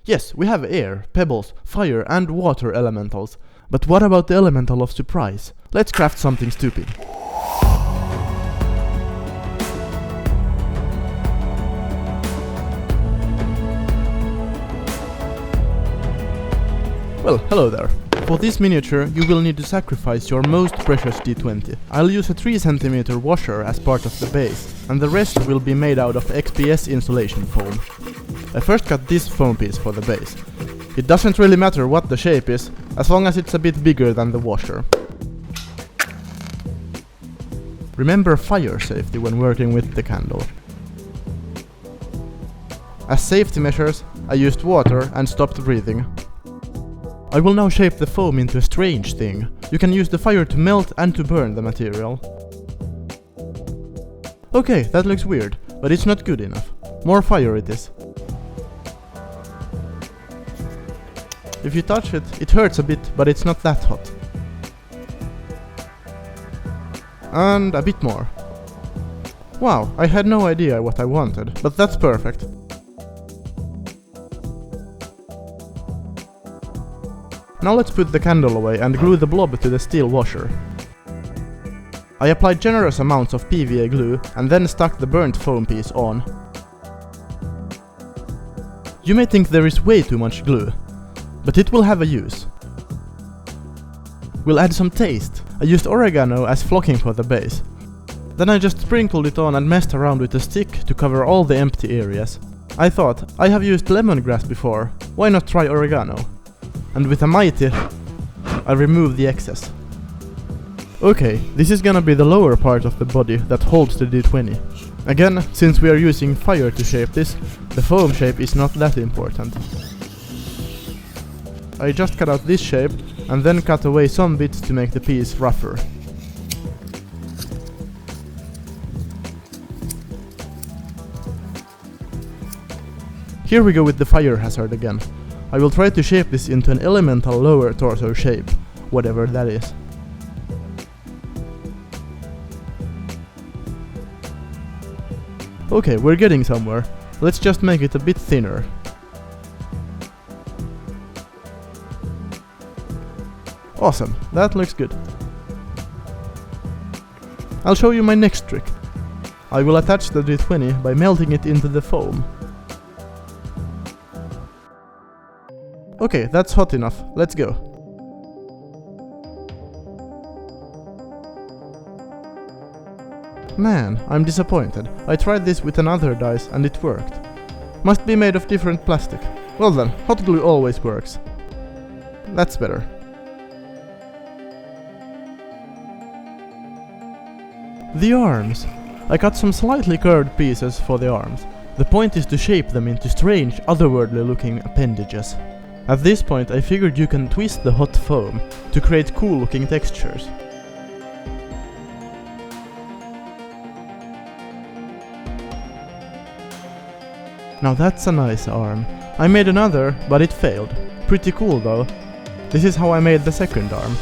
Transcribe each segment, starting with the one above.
Yes, we have air, pebbles, fire and water elementals. But what about the elemental of surprise? Let's craft something stupid. Well, hello there. For this miniature, you will need to sacrifice your most precious D20. I'll use a 3 cm washer as part of the base, and the rest will be made out of XPS insulation foam. I first cut this foam piece for the base. It doesn't really matter what the shape is, as long as it's a bit bigger than the washer. Remember fire safety when working with the candle. As safety measures, I used water and stopped breathing. I will now shape the foam into a strange thing. You can use the fire to melt and to burn the material. Okay, that looks weird, but it's not good enough. More fire it is. If you touch it, it hurts a bit, but it's not that hot. And a bit more. Wow, I had no idea what I wanted, but that's perfect. Now let's put the candle away and glue the blob to the steel washer. I applied generous amounts of PVA glue and then stuck the burnt foam piece on. You may think there is way too much glue, but it will have a use. We'll add some taste. I used oregano as flocking for the base. Then I just sprinkled it on and messed around with a stick to cover all the empty areas. I thought, I have used lemongrass before, why not try oregano? And with a mighty, I remove the excess. Okay, this is gonna be the lower part of the body that holds the D20. Again, since we are using fire to shape this, the foam shape is not that important. I just cut out this shape and then cut away some bits to make the piece rougher. Here we go with the fire hazard again. I will try to shape this into an elemental lower torso shape, whatever that is. Okay, we're getting somewhere. Let's just make it a bit thinner. Awesome, that looks good. I'll show you my next trick. I will attach the D20 by melting it into the foam. Okay, that's hot enough. Let's go. Man, I'm disappointed. I tried this with another dice and it worked. Must be made of different plastic. Well then, hot glue always works. That's better. The arms. I cut some slightly curved pieces for the arms. The point is to shape them into strange, otherworldly looking appendages. At this point I figured you can twist the hot foam to create cool looking textures. Now that's a nice arm. I made another, but it failed. Pretty cool though. This is how I made the second arm.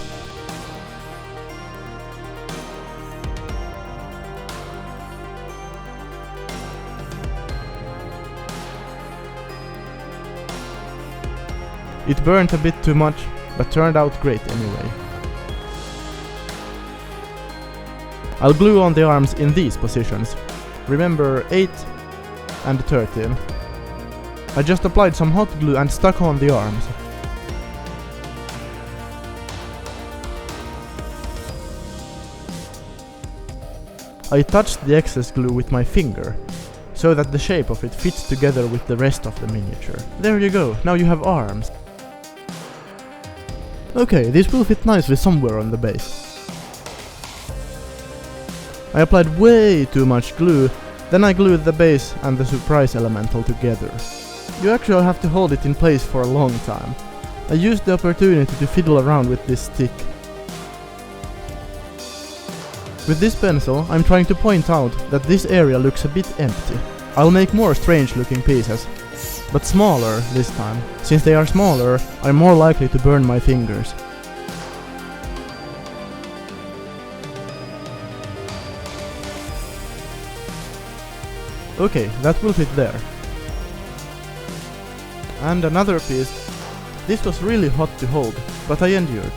It burnt a bit too much, but turned out great anyway. I'll glue on the arms in these positions. Remember 8 and 13. I just applied some hot glue and stuck on the arms. I touched the excess glue with my finger, so that the shape of it fits together with the rest of the miniature. There you go, now you have arms. Okay, this will fit nicely somewhere on the base. I applied way too much glue, then I glued the base and the surprise elemental together. You actually have to hold it in place for a long time. I used the opportunity to fiddle around with this stick. With this pencil, I'm trying to point out that this area looks a bit empty. I'll make more strange looking pieces, but smaller this time. Since they are smaller, I'm more likely to burn my fingers. Okay, that will fit there. And another piece. This was really hot to hold, but I endured.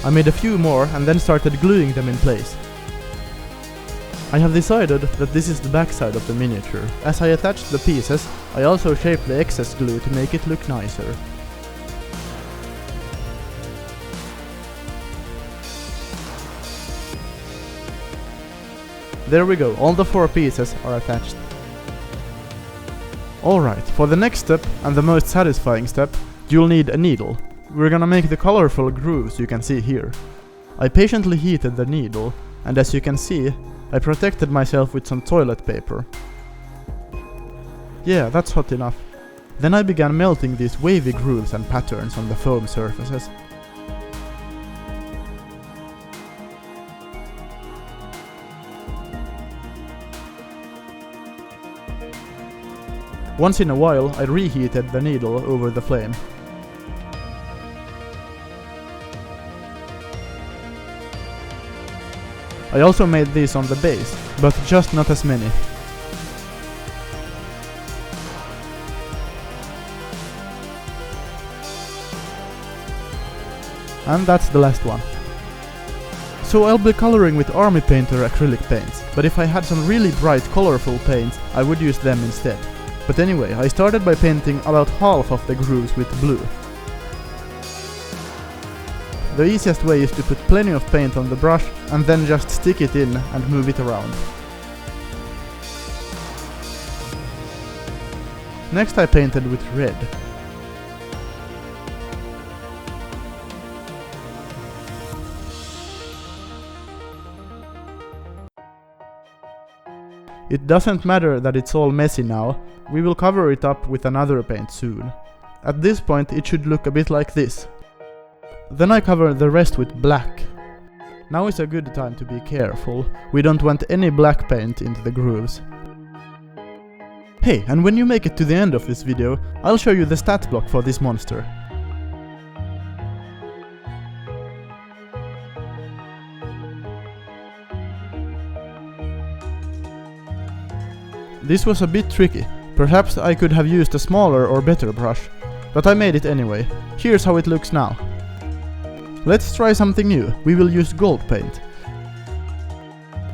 I made a few more and then started gluing them in place. I have decided that this is the backside of the miniature. As I attached the pieces, I also shaped the excess glue to make it look nicer. There we go, all the 4 pieces are attached. Alright, for the next step, and the most satisfying step, you'll need a needle. We're gonna make the colorful grooves you can see here. I patiently heated the needle, and as you can see, I protected myself with some toilet paper. Yeah, that's hot enough. Then I began melting these wavy grooves and patterns on the foam surfaces. Once in a while, I reheated the needle over the flame. I also made these on the base, but just not as many. And that's the last one. So I'll be coloring with Army Painter acrylic paints, but if I had some really bright colorful paints, I would use them instead. But anyway, I started by painting about half of the grooves with blue. The easiest way is to put plenty of paint on the brush and then just stick it in and move it around. Next I painted with red. It doesn't matter that it's all messy now, we will cover it up with another paint soon. At this point it should look a bit like this. Then I cover the rest with black. Now is a good time to be careful, we don't want any black paint into the grooves. Hey, and when you make it to the end of this video, I'll show you the stat block for this monster. This was a bit tricky, perhaps I could have used a smaller or better brush, but I made it anyway. Here's how it looks now. Let's try something new, we will use gold paint.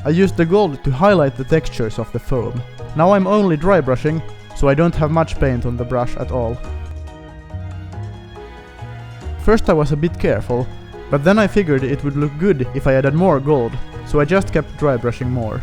I used the gold to highlight the textures of the foam. Now I'm only dry brushing, so I don't have much paint on the brush at all. First I was a bit careful, but then I figured it would look good if I added more gold, so I just kept dry brushing more.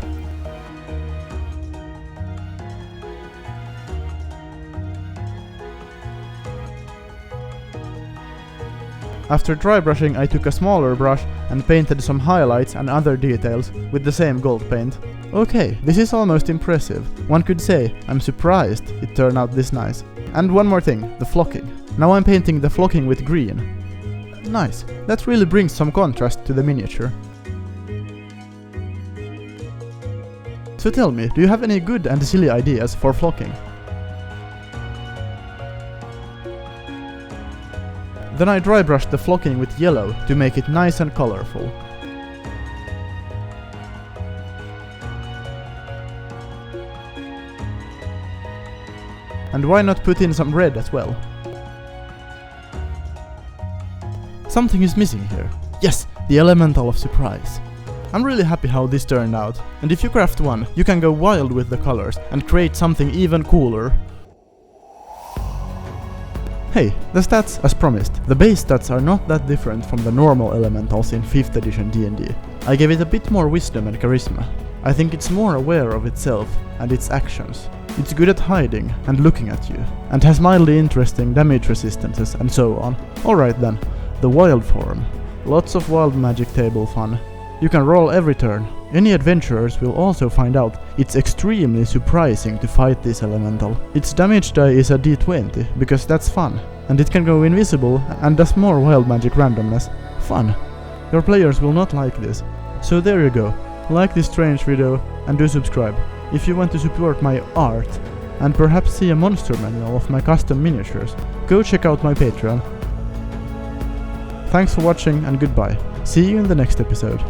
After dry brushing I took a smaller brush and painted some highlights and other details with the same gold paint. Okay, this is almost impressive. One could say, I'm surprised it turned out this nice. And one more thing, the flocking. Now I'm painting the flocking with green. Nice, that really brings some contrast to the miniature. So tell me, do you have any good and silly ideas for flocking? Then I dry brushed the flocking with yellow to make it nice and colorful. And why not put in some red as well? Something is missing here. Yes, the elemental of surprise. I'm really happy how this turned out, and if you craft one, you can go wild with the colors and create something even cooler. Hey, the stats as promised. The base stats are not that different from the normal elementals in 5th edition D&D. I gave it a bit more wisdom and charisma. I think it's more aware of itself and its actions. It's good at hiding and looking at you, and has mildly interesting damage resistances and so on. Alright then, the wild form. Lots of wild magic table fun. You can roll every turn. Any adventurers will also find out it's extremely surprising to fight this elemental. Its damage die is a d20, because that's fun. And it can go invisible and does more wild magic randomness. Fun. Your players will not like this. So there you go. Like this strange video and do subscribe. If you want to support my art and perhaps see a monster manual of my custom miniatures, go check out my Patreon. Thanks for watching and goodbye. See you in the next episode.